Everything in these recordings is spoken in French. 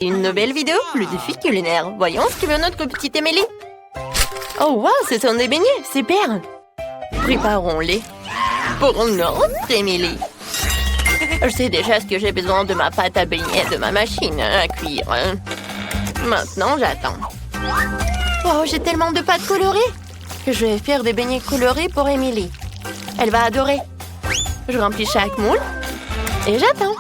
Une nouvelle vidéo, le défi culinaire. Voyons ce que veut notre petite Émilie. Oh wow, ce sont des beignets, super. Préparons-les pour notre Émilie. Je sais déjà ce que j'ai besoin de ma pâte à beignets, de ma machine à cuire. Maintenant, j'attends. Oh, j'ai tellement de pâtes colorées que je vais faire des beignets colorés pour Émilie. Elle va adorer. Je remplis chaque moule et j'attends.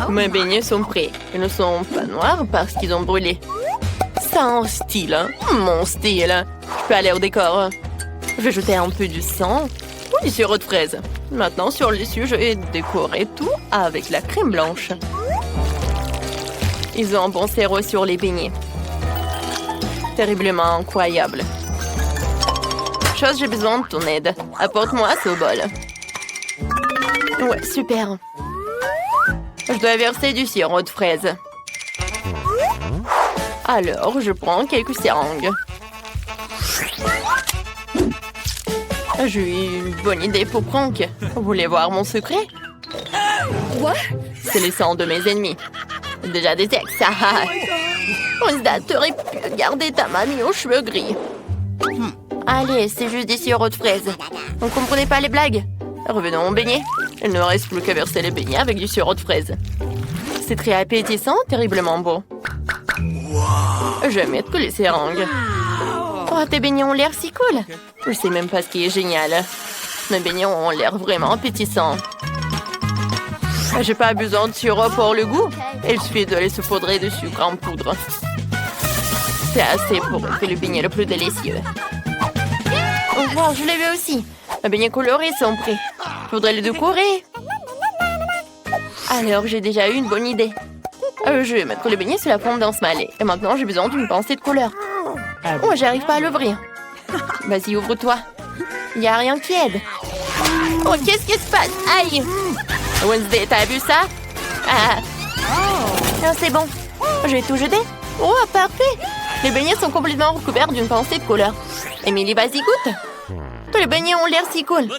Mes beignets sont prêts. Ils ne sont pas noirs parce qu'ils ont brûlé. Ça a un style, hein? Mon style. Je peux aller au décor. Je vais jeter un peu du sang ou du sirop de fraise. Maintenant, sur le dessus, je vais décorer tout avec la crème blanche. Ils ont un bon sirop sur les beignets. Terriblement incroyable. Chose, j'ai besoin de ton aide. Apporte-moi ce bol. Ouais, super. Je dois verser du sirop de fraise. Alors, je prends quelques seringues. J'ai eu une bonne idée pour Franck. Vous voulez voir mon secret? Quoi? C'est le sang de mes ennemis. Déjà des ex. Wednesday, t'aurais pu garder ta mamie aux cheveux gris. Allez, c'est juste des sirops de fraises. Vous ne comprenez pas les blagues? Revenons au beignet. Il ne reste plus qu'à verser les beignets avec du sirop de fraises. C'est très appétissant, terriblement beau. Je vais mettre les seringues. Oh, tes beignets ont l'air si cool. Je sais même pas ce qui est génial. Mes beignets ont l'air vraiment appétissants. J'ai pas besoin de sirop pour le goût. Il suffit de les saupoudrer de sucre en poudre. C'est assez pour faire le beignet le plus délicieux. Oh, wow, je l'ai vu aussi. Mes beignets colorés sont prêts. Je voudrais les décorer. Alors, j'ai déjà eu une bonne idée. Je vais mettre les beignets sur la fondance malée. Et maintenant, j'ai besoin d'une pincée de couleur. Oh, j'arrive pas à l'ouvrir. Vas-y, ouvre-toi. Il n'y a rien qui aide. Oh, qu'est-ce qui se passe? Aïe! Wednesday, t'as vu ça? Ah, c'est bon. Je vais tout jeter. Oh, parfait. Les beignets sont complètement recouverts d'une pincée de couleur. Émilie, vas-y, goûte. Tous les beignets ont l'air si cool.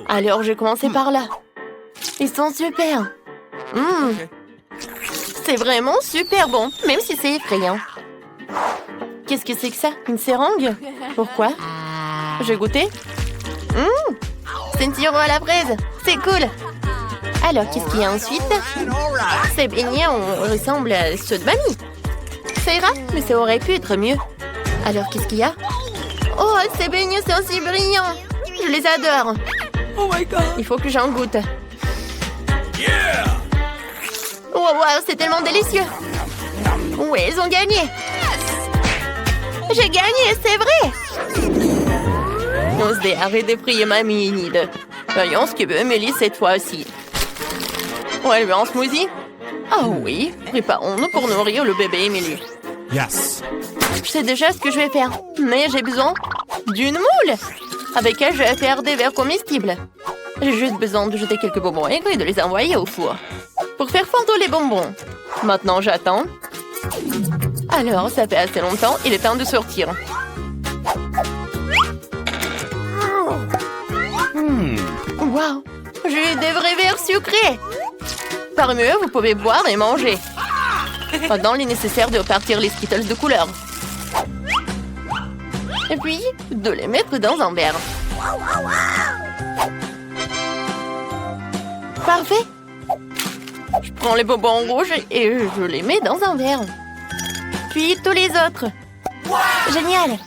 Alors, je vais commencer par là. Ils sont super. C'est vraiment super bon, même si c'est effrayant. Qu'est-ce que c'est que ça? Une seringue? Pourquoi? Je vais goûter. C'est une sirop à la fraise. C'est cool. Alors, qu'est-ce qu'il y a ensuite? Ces beignets ressemblent à ceux de mamie. Ça ira, mais ça aurait pu être mieux. Alors, qu'est-ce qu'il y a? Oh, ces beignets sont si brillants. Je les adore. Oh my God. Il faut que j'en goûte. Oh, wow, c'est tellement délicieux. Oui, ils ont gagné. J'ai gagné, c'est vrai. On se arrête de prier mamie Enid. Voyons ce que veut Émilie cette fois-ci. On va lui un smoothie? Oh oui, préparons-nous pour nourrir le bébé Émilie. Yes. Je sais déjà ce que je vais faire, mais j'ai besoin d'une moule avec elle je vais faire des verres comestibles. J'ai juste besoin de jeter quelques bonbons aigres et de les envoyer au four pour faire fondre les bonbons. Maintenant, j'attends. Alors, ça fait assez longtemps, il est temps de sortir. Wow, j'ai eu des vrais verres sucrés. Parmi eux, vous pouvez boire et manger. Maintenant, il est nécessaire de repartir les Skittles de couleur. Et puis, de les mettre dans un verre. Parfait. Je prends les bonbons rouges et je les mets dans un verre. Puis tous les autres. Génial.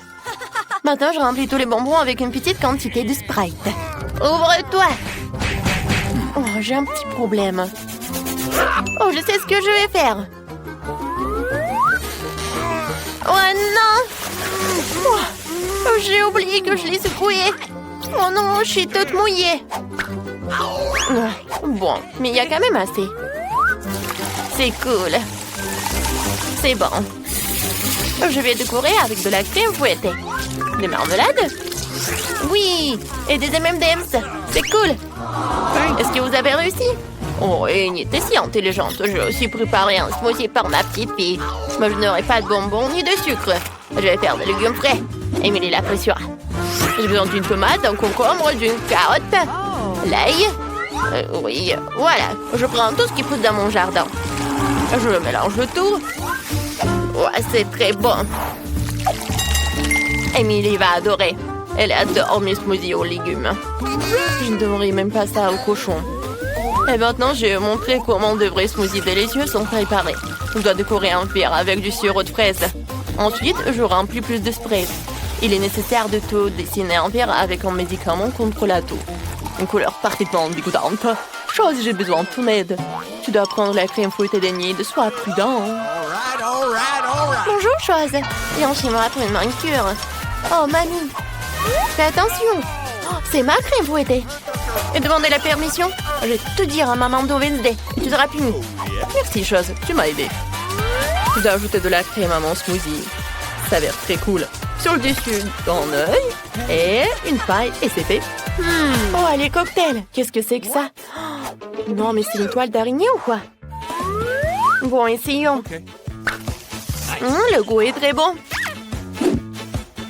Maintenant, je remplis tous les bonbons avec une petite quantité de Sprite. Ouvre-toi. Oh, j'ai un petit problème. Oh, je sais ce que je vais faire. Oh non! Oh, j'ai oublié que je l'ai secoué. Oh non, je suis toute mouillée. Bon, mais il y a quand même assez. C'est cool. C'est bon. Je vais décorer avec de la crème fouettée. Des marmelades? Oui, et des M&M's. C'est cool. Est-ce que vous avez réussi? Oh, Enid était si intelligente. J'ai aussi préparé un smoothie pour ma petite fille. Moi, je n'aurai pas de bonbons ni de sucre. Je vais faire des légumes frais. Émilie l'appréciera. J'ai besoin d'une tomate, d'un concombre, d'une carotte, l'ail. Oui, voilà. Je prends tout ce qui pousse dans mon jardin. Je mélange le tout. Ouais, c'est très bon. Emily va adorer. Elle adore mes smoothies aux légumes. Je ne donnerai même pas ça au cochon. Et maintenant, je vais montrer comment de vrais smoothies délicieux sont préparés. Je dois décorer un verre avec du sirop de fraise. Ensuite, je remplis plus de spray. Il est nécessaire de tout dessiner un verre avec un médicament contre la toux. Une couleur parfaitement dégoûtante. Chose, j'ai besoin de ton aide. Tu dois prendre la crème fouettée d'Enid. Sois prudent. Bonjour, Chose. Viens chez moi pour une manicure. Oh, mamie. Fais attention. Oh, c'est ma crème fouettée. Et demandez la permission. Je vais tout dire à maman de Wednesday. Et tu seras puni. Merci, Chose. Tu m'as aidé. Je dois ajouter de la crème à mon smoothie. Ça a l'air très cool. Sur le dessus, un œil et une paille. Et c'est fait. Oh, les cocktails. Qu'est-ce que c'est que ça? Oh, non, mais c'est une toile d'araignée ou quoi? Bon, essayons. Le goût est très bon.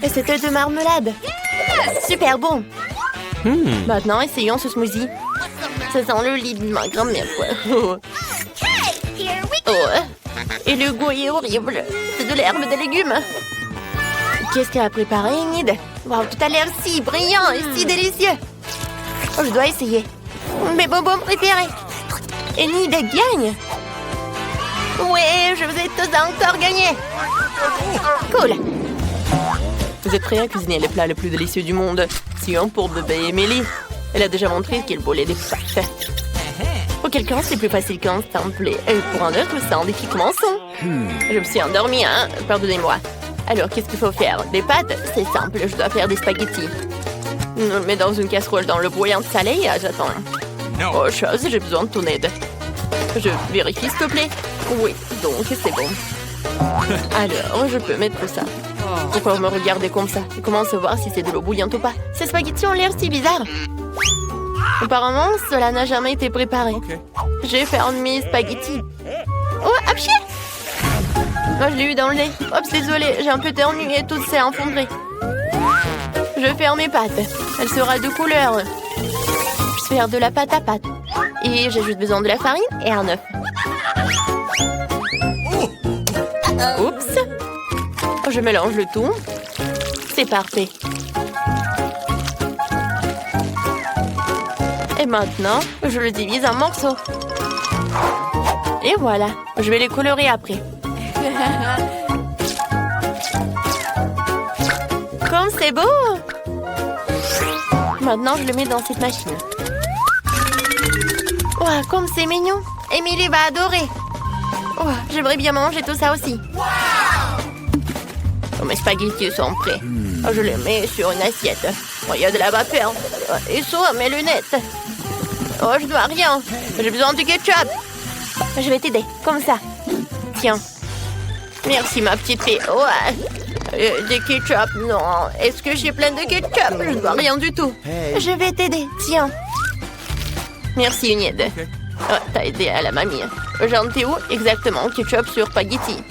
Et c'était de marmelade. Super bon. Maintenant, essayons ce smoothie. Ça sent le lit de ma grand-mère, quoi. Oh. Et le goût est horrible. C'est de l'herbe de légumes. Qu'est-ce qu'elle a préparé, Enid? Wow, tout a l'air si brillant et si délicieux. Oh, je dois essayer. Mes bonbons préférés. Enid gagne. Ouais, je vous ai tous encore gagné. Cool. Vous êtes prêts à cuisiner les plats les plus délicieux du monde? Sinon pour bébé Emily. Elle a déjà montré qu'elle volait des pâtes. Pour quelqu'un, c'est plus facile qu'un templé. Et pour un autre, c'est un défi commençant. Je me suis endormie, hein? Pardonnez-moi. Alors, qu'est-ce qu'il faut faire? Des pâtes? C'est simple, je dois faire des spaghettis. Je le mets dans une casserole dans le bouillon salé et j'attends. Oh, Chose, j'ai besoin de ton aide. Je vérifie, s'il te plaît. Oui, donc c'est bon. Alors, je peux mettre ça. Pourquoi vous me regardez comme ça? Comment savoir si c'est de l'eau bouillante ou pas? Ces spaghettis ont l'air si bizarres. Apparemment, cela n'a jamais été préparé. J'ai fait mes spaghettis. Oh, apchier! Moi, je l'ai eu dans le nez. Oups, désolée, j'ai un peu éternué et tout s'est effondré. Je vais faire mes pâtes. Elle sera de couleur. Je vais faire de la pâte à pâte. Et j'ai juste besoin de la farine et un œuf. Oups! Je mélange le tout. C'est parfait. Et maintenant, je le divise en morceaux. Et voilà. Je vais les colorer après. Comme c'est beau! Maintenant, je le mets dans cette machine. Oh, comme c'est mignon! Emily va adorer! Oh, j'aimerais bien manger tout ça aussi. Oh, mes spaghettis sont prêts. Oh, je les mets sur une assiette. Oh, il y a de la vapeur. Oh, et sur mes lunettes. Oh, je dois rien. J'ai besoin du ketchup. Je vais t'aider, comme ça. Tiens. Merci, ma petite fille. Ouais. Du ketchup, non. Est-ce que j'ai plein de ketchup? Je ne dois rien du tout. Je vais t'aider, tiens. Merci, Enid. Oh, t'as aidé à la mamie. J'en étais où? Exactement, ketchup sur spaghetti.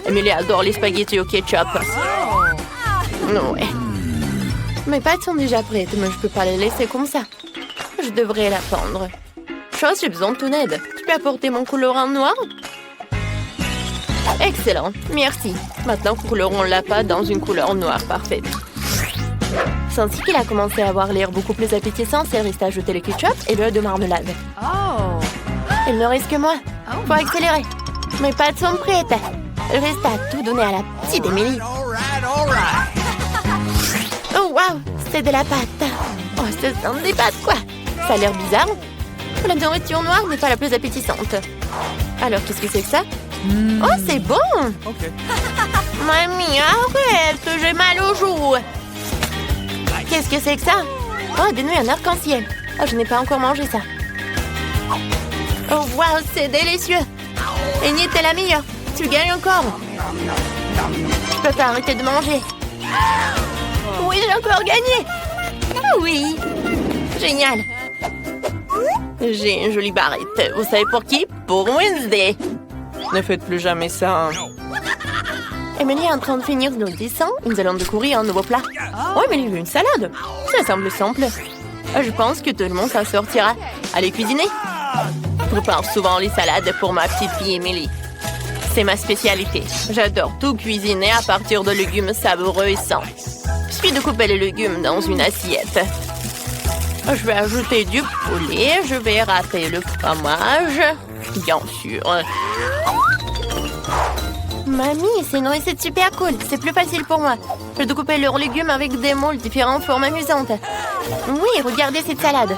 Emily adore les spaghettis au ketchup. Ouais. Mes pâtes sont déjà prêtes, mais je peux pas les laisser comme ça. Je devrais la pendre. Chose, j'ai besoin de ton aide. Tu peux apporter mon colorant noir? Excellent, merci. Maintenant, colorons la pâte dans une couleur noire parfaite. Sensi qu'il a commencé à avoir l'air beaucoup plus appétissant, c'est resté ajouter le ketchup et l'œuf de marmelade. Il ne reste que moi. Faut accélérer. Mes pâtes sont prêtes. Il reste à tout donner à la petite Emily. Oh, waouh, c'est de la pâte. Oh, ce sont des pâtes, quoi. Ça a l'air bizarre. La nourriture noire n'est pas la plus appétissante. Alors, qu'est-ce que c'est que ça? Oh, c'est bon. Mamie, arrête, j'ai mal aux joues. Qu'est-ce que c'est que ça? Oh, des nouilles en arc-en-ciel. Oh, je n'ai pas encore mangé ça. Oh, waouh, c'est délicieux. Enid, t'es la meilleure. Tu gagnes encore. Je peux pas arrêter de manger. Oui, j'ai encore gagné. Oui. Génial. J'ai une jolie barrette. Vous savez pour qui? Pour Wednesday. Ne faites plus jamais ça. Emily est en train de finir nos dessins. Nous allons découvrir un nouveau plat. Oh, Emily veut une salade. Ça semble simple. Je pense que tout le monde s'en sortira. Allez cuisiner. Je prépare souvent les salades pour ma petite fille Emily. C'est ma spécialité. J'adore tout cuisiner à partir de légumes savoureux et sains. Il suffit de couper les légumes dans une assiette. Je vais ajouter du poulet. Je vais râper le fromage. Bien sûr. Mamie, c'est une recette super cool. C'est plus facile pour moi. Je dois couper leurs légumes avec des moules différentes formes amusantes. Oui, regardez cette salade.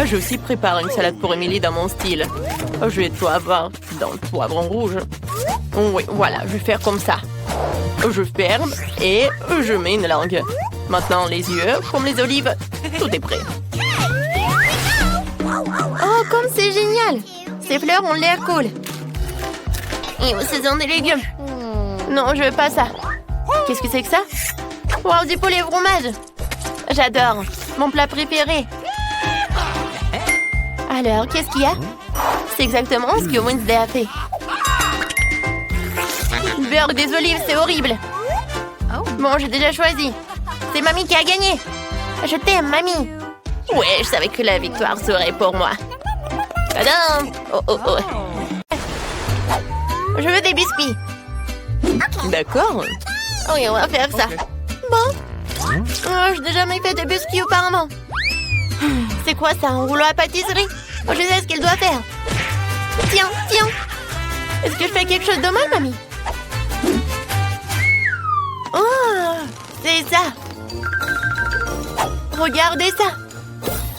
J'ai aussi préparé une salade pour Émilie dans mon style. Je vais tout avoir dans le poivron rouge. Oui, voilà, je vais faire comme ça. Je ferme et je mets une langue. Maintenant, les yeux, comme les olives. Tout est prêt. Oh, comme c'est génial! Ces fleurs ont l'air cool. Et ce sont des légumes. Non, je veux pas ça. Qu'est-ce que c'est que ça? Wow, du poulet au fromage. J'adore. Mon plat préféré. Alors, qu'est-ce qu'il y a? C'est exactement ce que Wednesday a fait. Beurre des olives, c'est horrible. Bon, j'ai déjà choisi. C'est Mamie qui a gagné. Je t'aime, Mamie. Ouais, je savais que la victoire serait pour moi. Tadam! Oh, oh, oh. Je veux des biscuits. D'accord. Oui, on va faire ça. Bon. Oh, je n'ai jamais fait de biscuits auparavant. C'est quoi ça, un rouleau à pâtisserie? Oh, je sais ce qu'il doit faire. Tiens, tiens. Est-ce que je fais quelque chose de mal, Mamie? Oh, c'est ça. Regardez ça.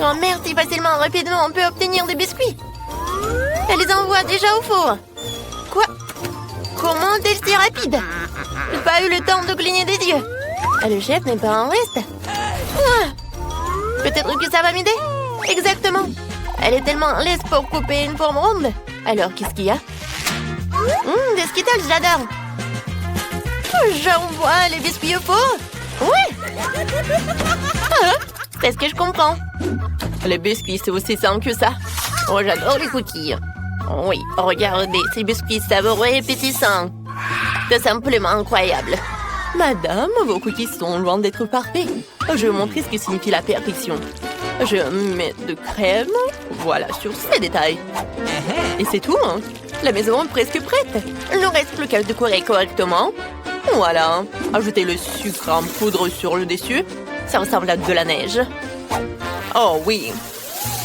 Oh, merci, facilement, rapidement, on peut obtenir des biscuits. Elle les envoie déjà au four. Quoi? Comment est-elle si rapide? J'ai pas eu le temps de cligner des yeux. Ah, le chef n'est pas en reste. Ah, peut-être que ça va m'aider. Exactement. Elle est tellement lisse pour couper une forme ronde. Alors, qu'est-ce qu'il y a? Des Skittles, j'adore. J'envoie les biscuits au four. Oui. Ah, c'est ce que je comprends. Les biscuits, c'est aussi simple que ça. Oh, j'adore les cookies. Oui, regardez, ces biscuits savoureux et pétissants. C'est simplement incroyable. Madame, vos cookies sont loin d'être parfaits. Je vais vous montrer ce que signifie la perfection. Je mets de crème, voilà, sur ces détails. Et c'est tout, hein. La maison est presque prête. Il ne reste plus qu'à le décorer correctement. Voilà. Ajoutez le sucre en poudre sur le dessus. Ça ressemble à de la neige. Oh oui.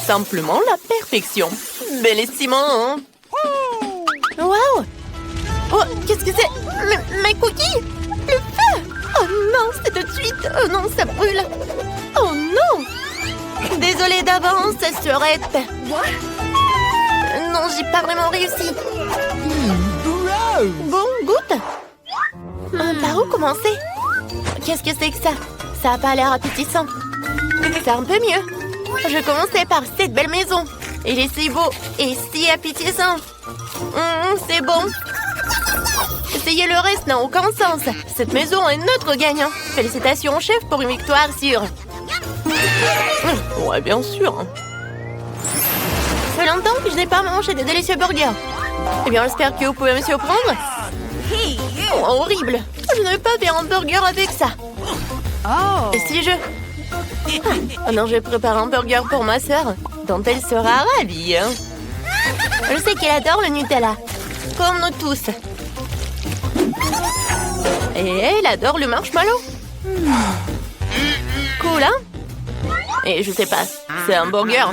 Simplement la perfection. Bellissimo, hein? Wow! Oh, qu'est-ce que c'est? Mes cookies? Le feu! Oh non, c'est tout de suite! Oh non, ça brûle! Oh non! Désolée d'avance, Surette. Non, j'ai pas vraiment réussi. Bon, goûte. Par où commencer? Qu'est-ce que c'est que ça? Ça a pas l'air appétissant. C'est un peu mieux. Je commençais par cette belle maison. Il est si beau et si appétissant. C'est bon. Essayer le reste n'a aucun sens. Cette maison est notre gagnant. Félicitations, chef, pour une victoire sûre. Ouais, bien sûr. Ça fait longtemps que je n'ai pas mangé de délicieux burgers. Eh bien, j'espère que vous pouvez me surprendre. Oh, horrible. Je ne vais pas faire un burger avec ça. Et si je... Oh non, je vais préparer un burger pour ma sœur, dont elle sera ravie. Je sais qu'elle adore le Nutella, comme nous tous. Et elle adore le marshmallow. Cool, hein? Et je sais pas, c'est un burger.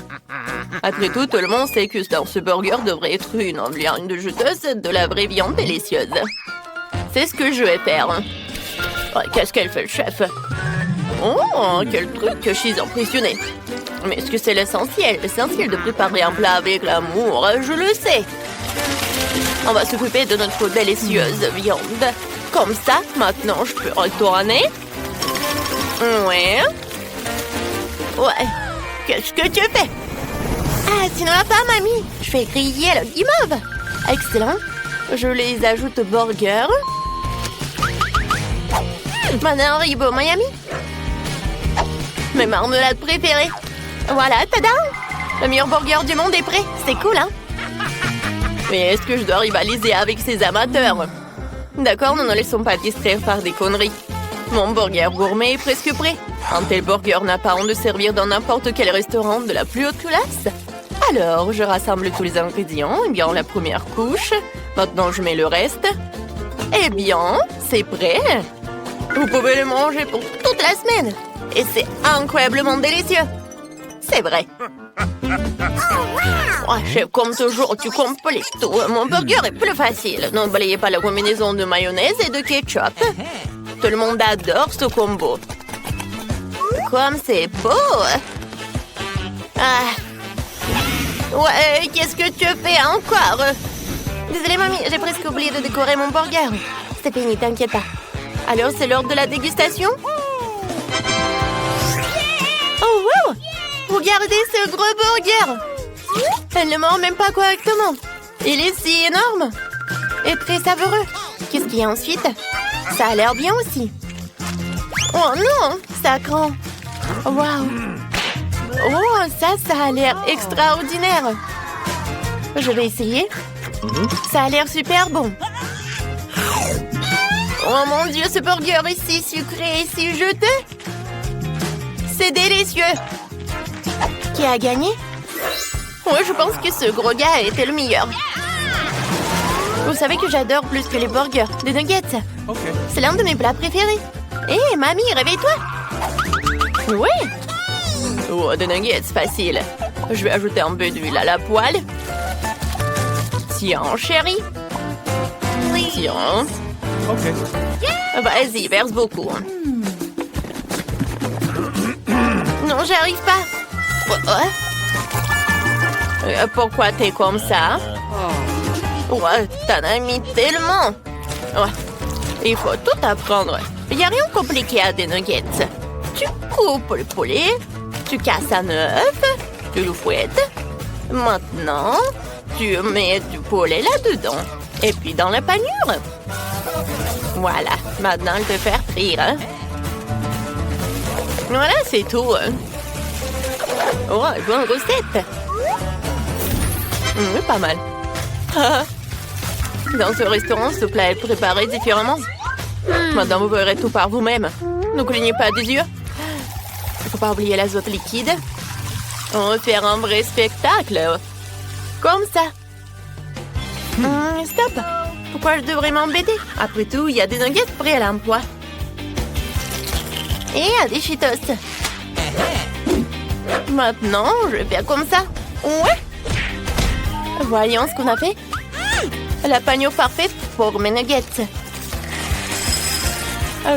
Après tout le monde sait que dans ce burger devrait être une viande juteuse de la vraie viande délicieuse. C'est ce que je vais faire. Oh, qu'est-ce qu'elle fait, le chef? Oh, quel truc, je suis impressionnée. Mais est-ce que c'est l'essentiel? L'essentiel de préparer un plat avec l'amour, je le sais. On va s'occuper de notre délicieuse viande. Comme ça, maintenant, je peux retourner. Ouais. Ouais. Qu'est-ce que tu fais? Ah, sinon la pas, mamie. Je fais griller le guimauve. Excellent. Je les ajoute au burger. Maintenant, Haribo Miami. Mes marmelades préférées. Voilà, tada! Le meilleur burger du monde est prêt. C'est cool, hein? Mais est-ce que je dois rivaliser avec ces amateurs? D'accord, nous ne laissons pas distraire par des conneries. Mon burger gourmet est presque prêt. Un tel burger n'a pas honte de servir dans n'importe quel restaurant de la plus haute classe. Alors, je rassemble tous les ingrédients. Eh bien, la première couche. Maintenant, je mets le reste. Eh bien, c'est prêt. Vous pouvez le manger pour toute la semaine. Et c'est incroyablement délicieux. C'est vrai. Oh, chef, comme toujours, tu complètes tout. Mon burger est plus facile. N'oubliez pas la combinaison de mayonnaise et de ketchup. Tout le monde adore ce combo. Comme c'est beau. Ah. Ouais, qu'est-ce que tu fais encore? Désolée, mamie, j'ai presque oublié de décorer mon burger. C'est fini, t'inquiète pas. Alors, c'est l'heure de la dégustation? Oh, wow! Regardez ce gros burger! Elle ne mord même pas correctement. Il est si énorme et très savoureux. Qu'est-ce qu'il y a ensuite? Ça a l'air bien aussi. Oh non, ça craint. Waouh! Oh, ça a l'air extraordinaire. Je vais essayer. Ça a l'air super bon. Oh mon Dieu, ce burger est si sucré et si juteux. C'est délicieux. Qui a gagné? Ouais, je pense que ce gros gars était le meilleur. Vous savez que j'adore plus que les burgers, des nuggets. Okay. C'est l'un de mes plats préférés. Hé, mamie, réveille-toi. Ouais. Oh, des nuggets, facile. Je vais ajouter un peu d'huile à la poêle. Tiens, chérie. Tiens. Ok. Vas-y, verse beaucoup. Non, j'arrive pas. Pourquoi t'es comme ça? Ouais, t'en as mis tellement. Ouais. Il faut tout apprendre. Il n'y a rien de compliqué à des nuggets. Tu coupes le poulet, tu casses un œuf, tu le fouettes. Maintenant, tu mets du poulet là-dedans. Et puis dans la panure. Voilà, maintenant il peut faire frire. Hein? Voilà, c'est tout. Oh, bonne recette. Pas mal. Dans ce restaurant, ce plat est préparé différemment. Maintenant, vous verrez tout par vous-même. Ne clignez pas des yeux. Il ne faut pas oublier l'azote liquide. On va faire un vrai spectacle. Comme ça. Stop. Pourquoi je devrais m'embêter? Après tout, il y a des nuggets prêts à l'emploi. Et il y a des Cheetos. Maintenant, je vais faire comme ça. Ouais. Voyons ce qu'on a fait. La panure parfaite pour mes nuggets.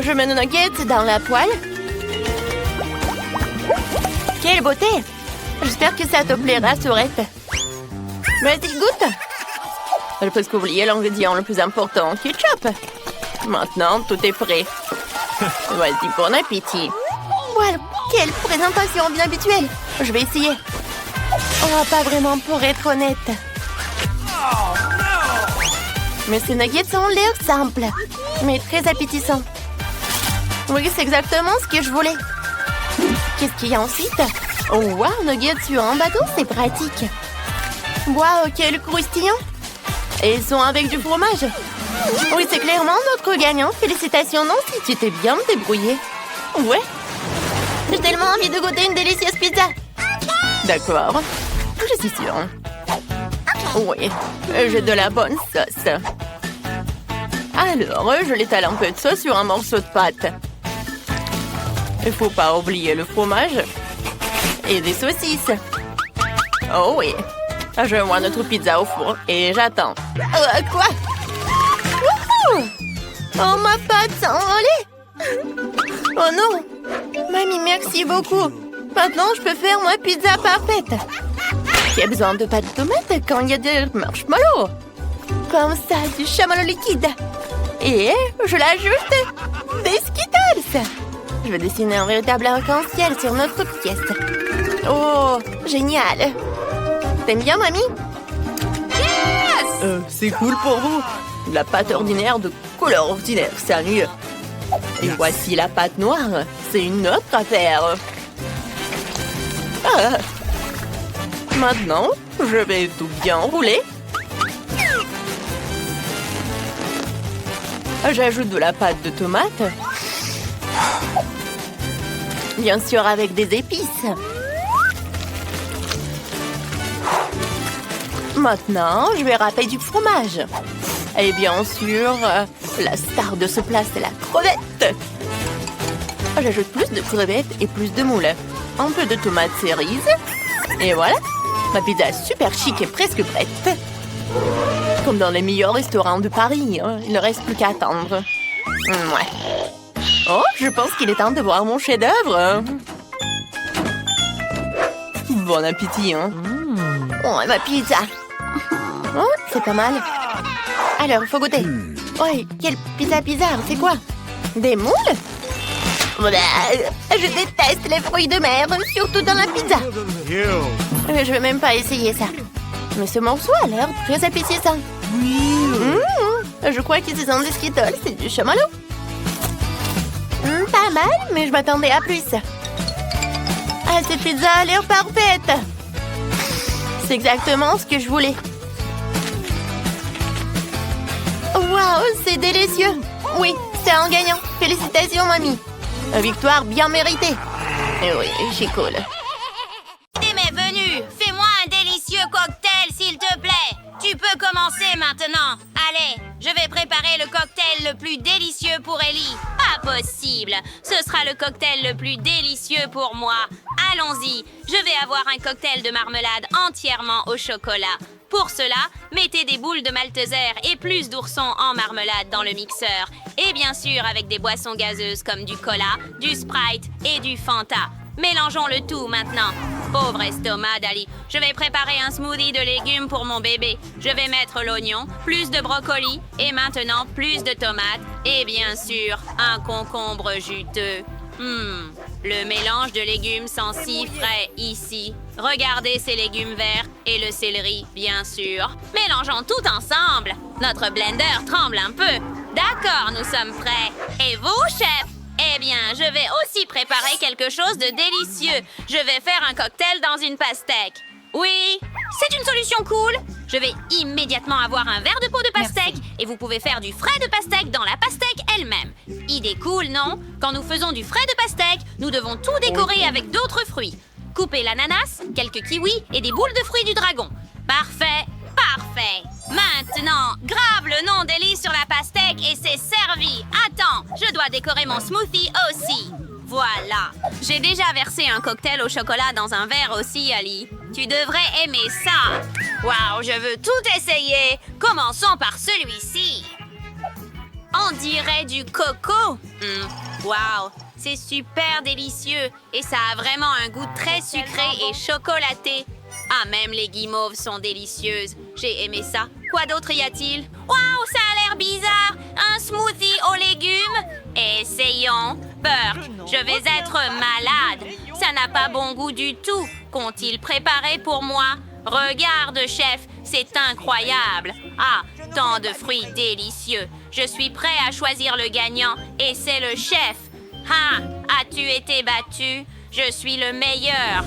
Je mets nos nuggets dans la poêle. Quelle beauté! J'espère que ça te plaira, Sorette. Vas-y, goûte. J'ai presque oublié l'ingrédient le plus important, ketchup. Maintenant, tout est prêt. Vas-y, bon appétit. Voilà, quelle présentation bien habituelle. Je vais essayer. Oh, pas vraiment pour être honnête. Mais ces nuggets ont l'air simples, mais très appétissants. Oui, c'est exactement ce que je voulais. Qu'est-ce qu'il y a ensuite? Oh, wow, nuggets sur un bateau, c'est pratique. Wow, quel croustillant. Et ils sont avec du fromage. Oui, c'est clairement notre gagnant. Félicitations, Nancy, tu t'es bien débrouillée. Ouais. J'ai tellement envie de goûter une délicieuse pizza. D'accord, je suis sûre. Oui, j'ai de la bonne sauce. Alors, je l'étale un peu de sauce sur un morceau de pâte. Il faut pas oublier le fromage et des saucisses. Oh oui, je vois notre pizza au four et j'attends. Quoi? Wouhou! Oh, ma pâte s'est envolée! Oh non! Mamie, merci beaucoup. Maintenant, je peux faire ma pizza parfaite. Qui a besoin de pâte de tomate quand il y a des marshmallows? Comme ça, du chamallow liquide. Et je l'ajoute des Skittles. Je vais dessiner un véritable arc-en-ciel sur notre pièce. Oh, génial. T'aimes bien, mamie? Yes! C'est cool pour vous. La pâte ordinaire de couleur ordinaire, c'est ennuyeux. Et voici la pâte noire. C'est une autre affaire. Ah. Maintenant, je vais tout bien rouler. J'ajoute de la pâte de tomate. Bien sûr, avec des épices. Maintenant, je vais râper du fromage. Et bien sûr, la star de ce plat, c'est la crevette. J'ajoute plus de crevettes et plus de moules. Un peu de tomates cerises. Et voilà, ma pizza super chic est presque prête. Comme dans les meilleurs restaurants de Paris, hein. Il ne reste plus qu'à attendre. Ouais. Oh, je pense qu'il est temps de voir mon chef-d'œuvre. Bon appétit, hein. Oh, ma pizza. Oh, c'est pas mal. Alors, il faut goûter. Ouais, quelle pizza bizarre, c'est quoi? Des moules? Je déteste les fruits de mer, surtout dans la pizza. Je vais même pas essayer ça. Mais ce morceau a l'air très appétissant. Je crois que ce sont des Skittles, c'est du chamallow. Pas mal, mais je m'attendais à plus. Ah, cette pizza a l'air parfaite. C'est exactement ce que je voulais. Waouh, c'est délicieux. Oui, c'est un gagnant. Félicitations, mamie. Une victoire bien méritée. Et oui, c'est cool. T'es venu. Fais-moi un délicieux cocktail, s'il te plaît. Tu peux commencer maintenant. Allez, je vais préparer le cocktail le plus délicieux pour Ellie. Pas possible. Ce sera le cocktail le plus délicieux pour moi. Allons-y. Je vais avoir un cocktail de marmelade entièrement au chocolat. Pour cela, mettez des boules de malteser et plus d'oursons en marmelade dans le mixeur. Et bien sûr avec des boissons gazeuses comme du cola, du Sprite et du Fanta. Mélangeons le tout maintenant. Pauvre estomac d'Ali. Je vais préparer un smoothie de légumes pour mon bébé. Je vais mettre l'oignon, plus de brocoli et maintenant plus de tomates. Et bien sûr, un concombre juteux. Le mélange de légumes sent si frais ici. Regardez ces légumes verts et le céleri, bien sûr. Mélangeons tout ensemble. Notre blender tremble un peu. D'accord, nous sommes prêts. Et vous, chef? Eh bien, je vais aussi préparer quelque chose de délicieux. Je vais faire un cocktail dans une pastèque. Oui, c'est une solution cool. Je vais immédiatement avoir un verre de peau de pastèque et vous pouvez faire du frais de pastèque dans la pastèque elle-même. Idée cool, non? Quand nous faisons du frais de pastèque, nous devons tout décorer avec d'autres fruits. Coupez l'ananas, quelques kiwis et des boules de fruits du dragon. Parfait, parfait. Maintenant, grave le nom d'Ellie sur la pastèque et c'est servi. Attends, je dois décorer mon smoothie aussi. Voilà. J'ai déjà versé un cocktail au chocolat dans un verre aussi, Ali. Tu devrais aimer ça. Waouh, je veux tout essayer. Commençons par celui-ci. On dirait du coco. Waouh, c'est super délicieux et ça a vraiment un goût très sucré et chocolaté. Ah, même les guimauves sont délicieuses. J'ai aimé ça. Quoi d'autre y a-t-il? Waouh, ça a l'air bizarre. Un smoothie aux légumes? Essayons. Burke, je vais être malade. Ça n'a pas bon goût du tout. Qu'ont-ils préparé pour moi? Regarde, chef, c'est incroyable. Ah, tant de fruits délicieux. Je suis prêt à choisir le gagnant et c'est le chef. Ah, as-tu été battu? Je suis le meilleur.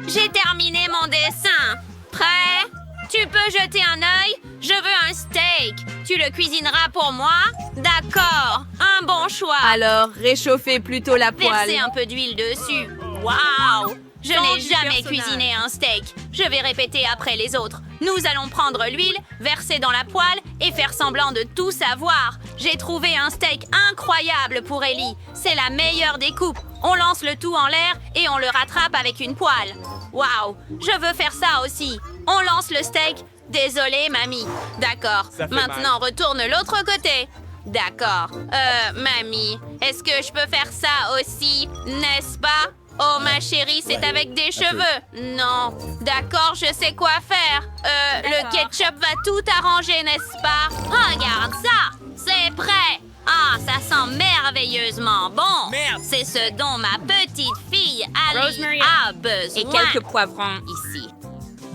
J'ai terminé mon dessin. Prêt? Tu peux jeter un œil? Je veux un steak. Tu le cuisineras pour moi? D'accord. Un bon choix. Alors, réchauffez plutôt la poêle. Versez un peu d'huile dessus. Waouh! Je n'ai jamais cuisiné un steak. Je vais répéter après les autres. Nous allons prendre l'huile, verser dans la poêle et faire semblant de tout savoir. J'ai trouvé un steak incroyable pour Ellie. C'est la meilleure des coupes. On lance le tout en l'air et on le rattrape avec une poêle. Waouh! Je veux faire ça aussi. On lance le steak. Désolée, mamie. D'accord. Maintenant, retourne l'autre côté. D'accord. Mamie, est-ce que je peux faire ça aussi, n'est-ce pas? Oh, ma chérie, c'est avec des cheveux. Non. D'accord, je sais quoi faire. Le ketchup va tout arranger, n'est-ce pas? Regarde ça. C'est prêt. Ah, ça sent merveilleusement bon. C'est ce dont ma petite fille Ali a besoin. Et quelques poivrons ici.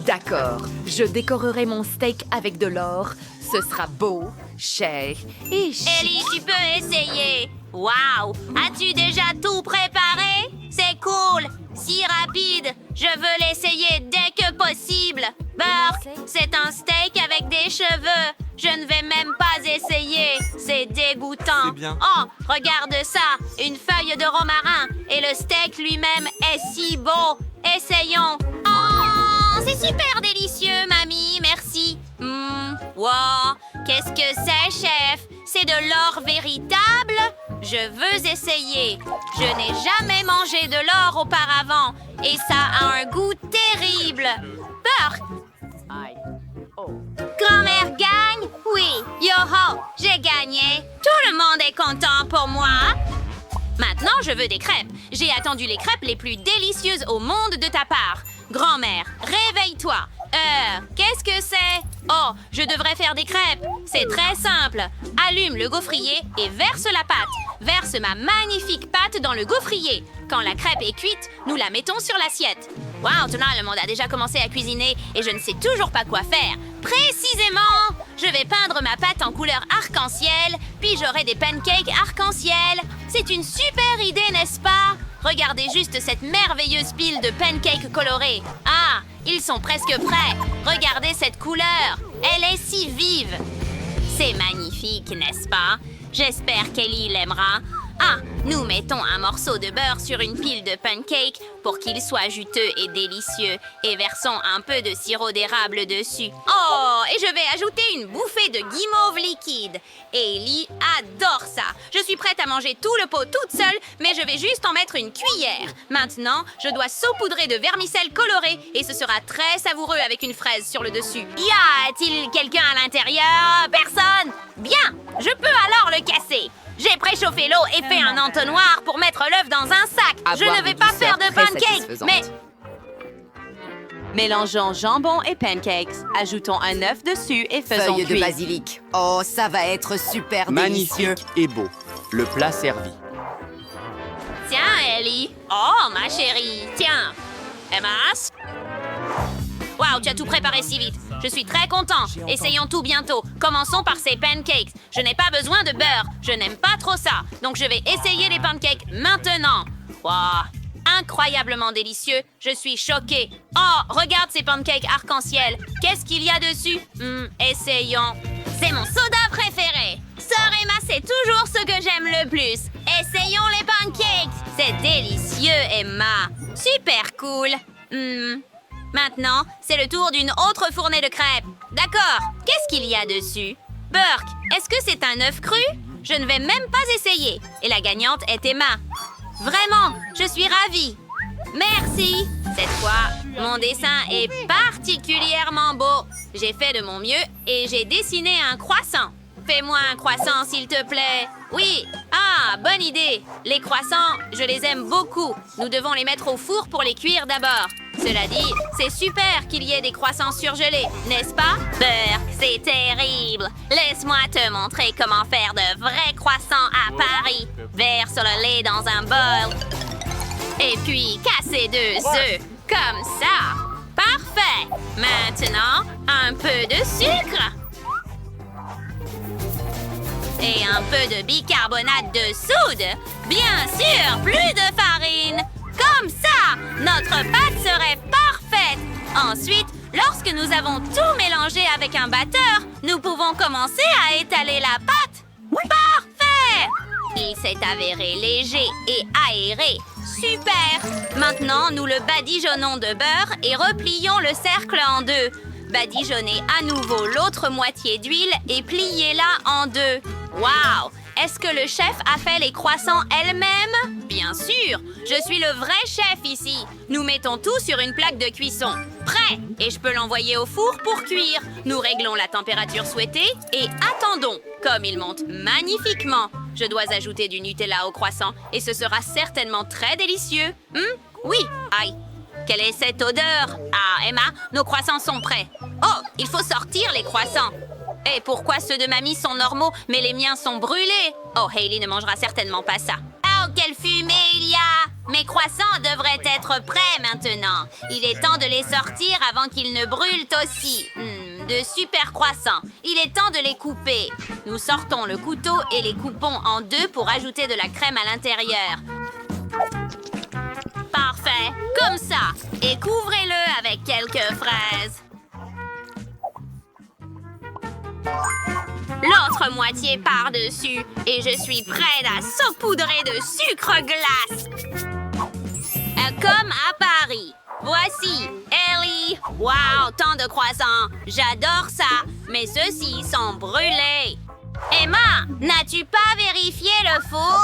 D'accord, je décorerai mon steak avec de l'or. Ce sera beau, cher et chic. Ellie, tu peux essayer. Waouh! As-tu déjà tout préparé? C'est cool! Si rapide! Je veux l'essayer dès que possible! Burke, c'est un steak avec des cheveux! Je ne vais même pas essayer! C'est dégoûtant! C'est bien. Oh, regarde ça! Une feuille de romarin! Et le steak lui-même est si beau! Essayons! Oh! Oh, c'est super délicieux, mamie, merci. Wow, qu'est-ce que c'est, chef? C'est de l'or véritable? Je veux essayer. Je n'ai jamais mangé de l'or auparavant et ça a un goût terrible. Burk! Grand-mère gagne? Oui. Yo-ho, j'ai gagné. Tout le monde est content pour moi. Maintenant, je veux des crêpes. J'ai attendu les crêpes les plus délicieuses au monde de ta part. Grand-mère, réveille-toi. Qu'est-ce que c'est? Oh, je devrais faire des crêpes. C'est très simple. Allume le gaufrier et verse la pâte. Verse ma magnifique pâte dans le gaufrier. Quand la crêpe est cuite, nous la mettons sur l'assiette. Wow, maintenant le monde a déjà commencé à cuisiner et je ne sais toujours pas quoi faire. Précisément! Je vais peindre ma pâte en couleur arc-en-ciel, puis j'aurai des pancakes arc-en-ciel. C'est une super idée, n'est-ce pas? Regardez juste cette merveilleuse pile de pancakes colorés. Ah, ils sont presque prêts. Regardez cette couleur. Elle est si vive. C'est magnifique, n'est-ce pas? J'espère qu'Ellie l'aimera. Ah, nous mettons un morceau de beurre sur une pile de pancakes pour qu'il soit juteux et délicieux et versons un peu de sirop d'érable dessus. Oh, et je vais ajouter une bouffée de guimauve liquide. Ellie adore ça. Je suis prête à manger tout le pot toute seule, mais je vais juste en mettre une cuillère. Maintenant, je dois saupoudrer de vermicelle colorée et ce sera très savoureux avec une fraise sur le dessus. Y a-t-il quelqu'un à l'intérieur? Personne? Bien, je peux alors le casser. J'ai préchauffé l'eau et fait un entonnoir pour mettre l'œuf dans un sac. Je ne vais pas faire de pancakes, mais... Mélangeons jambon et pancakes, ajoutons un œuf dessus et faisons Feuilles de cuire. basilic. Oh, ça va être super délicieux. Magnifique et beau. Le plat servi. Tiens, Ellie. Oh, ma chérie. Tiens. Emma. Waouh, tu as tout préparé si vite. Je suis très content. Essayons tout bientôt. Commençons par ces pancakes. Je n'ai pas besoin de beurre. Je n'aime pas trop ça. Donc je vais essayer les pancakes maintenant. Waouh, incroyablement délicieux. Je suis choquée. Oh, regarde ces pancakes arc-en-ciel. Qu'est-ce qu'il y a dessus? Essayons. C'est mon soda préféré. Sœur Emma, c'est toujours ce que j'aime le plus. Essayons les pancakes. C'est délicieux, Emma. Super cool. Maintenant, c'est le tour d'une autre fournée de crêpes. D'accord, qu'est-ce qu'il y a dessus? Burk, est-ce que c'est un œuf cru? Je ne vais même pas essayer. Et la gagnante est Emma. Vraiment, je suis ravie. Merci. Cette fois, mon dessin est particulièrement beau. J'ai fait de mon mieux et j'ai dessiné un croissant. Fais-moi un croissant, s'il te plaît. Oui. Ah, bonne idée. Les croissants, je les aime beaucoup. Nous devons les mettre au four pour les cuire d'abord. Cela dit, c'est super qu'il y ait des croissants surgelés, n'est-ce pas? Burk, c'est terrible. Laisse-moi te montrer comment faire de vrais croissants à Paris. Verse le lait dans un bol. Et puis, casser 2 œufs. Comme ça. Parfait. Maintenant, un peu de sucre. Et un peu de bicarbonate de soude. Bien sûr, plus de farine. Comme ça, notre pâte serait parfaite. Ensuite, lorsque nous avons tout mélangé avec un batteur, nous pouvons commencer à étaler la pâte. Parfait! Il s'est avéré léger et aéré. Super! Maintenant, nous le badigeonnons de beurre et replions le cercle en 2. Badigeonnez à nouveau l'autre moitié d'huile et pliez-la en 2. Waouh! Est-ce que le chef a fait les croissants elle-même? Bien sûr! Je suis le vrai chef ici. Nous mettons tout sur une plaque de cuisson. Prêt! Et je peux l'envoyer au four pour cuire. Nous réglons la température souhaitée et attendons. Comme il monte magnifiquement, je dois ajouter du Nutella au croissant et ce sera certainement très délicieux. Oui! Aïe! Quelle est cette odeur? Ah, Emma, nos croissants sont prêts. Oh, il faut sortir les croissants. Et pourquoi ceux de mamie sont normaux, mais les miens sont brûlés? Oh, Hailey ne mangera certainement pas ça. Oh, quelle fumée il y a! Mes croissants devraient être prêts maintenant. Il est temps de les sortir avant qu'ils ne brûlent aussi. De super croissants. Il est temps de les couper. Nous sortons le couteau et les coupons en 2 pour ajouter de la crème à l'intérieur. Parfait, comme ça. Et couvrez-le avec quelques fraises. L'autre moitié par-dessus et je suis prête à saupoudrer de sucre glace. Comme à Paris. Voici Ellie. Wow, tant de croissants! J'adore ça, mais ceux-ci sont brûlés. Emma, n'as-tu pas vérifié le four?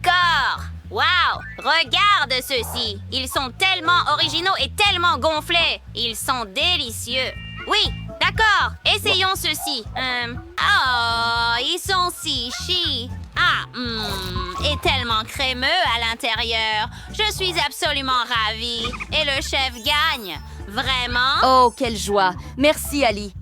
D'accord. Wow, regarde ceux-ci. Ils sont tellement originaux et tellement gonflés. Ils sont délicieux. Oui, d'accord, essayons ceux-ci. Oh, ils sont si chi. Et tellement crémeux à l'intérieur. Je suis absolument ravie. Et le chef gagne. Vraiment? Oh, quelle joie! Merci, Ali.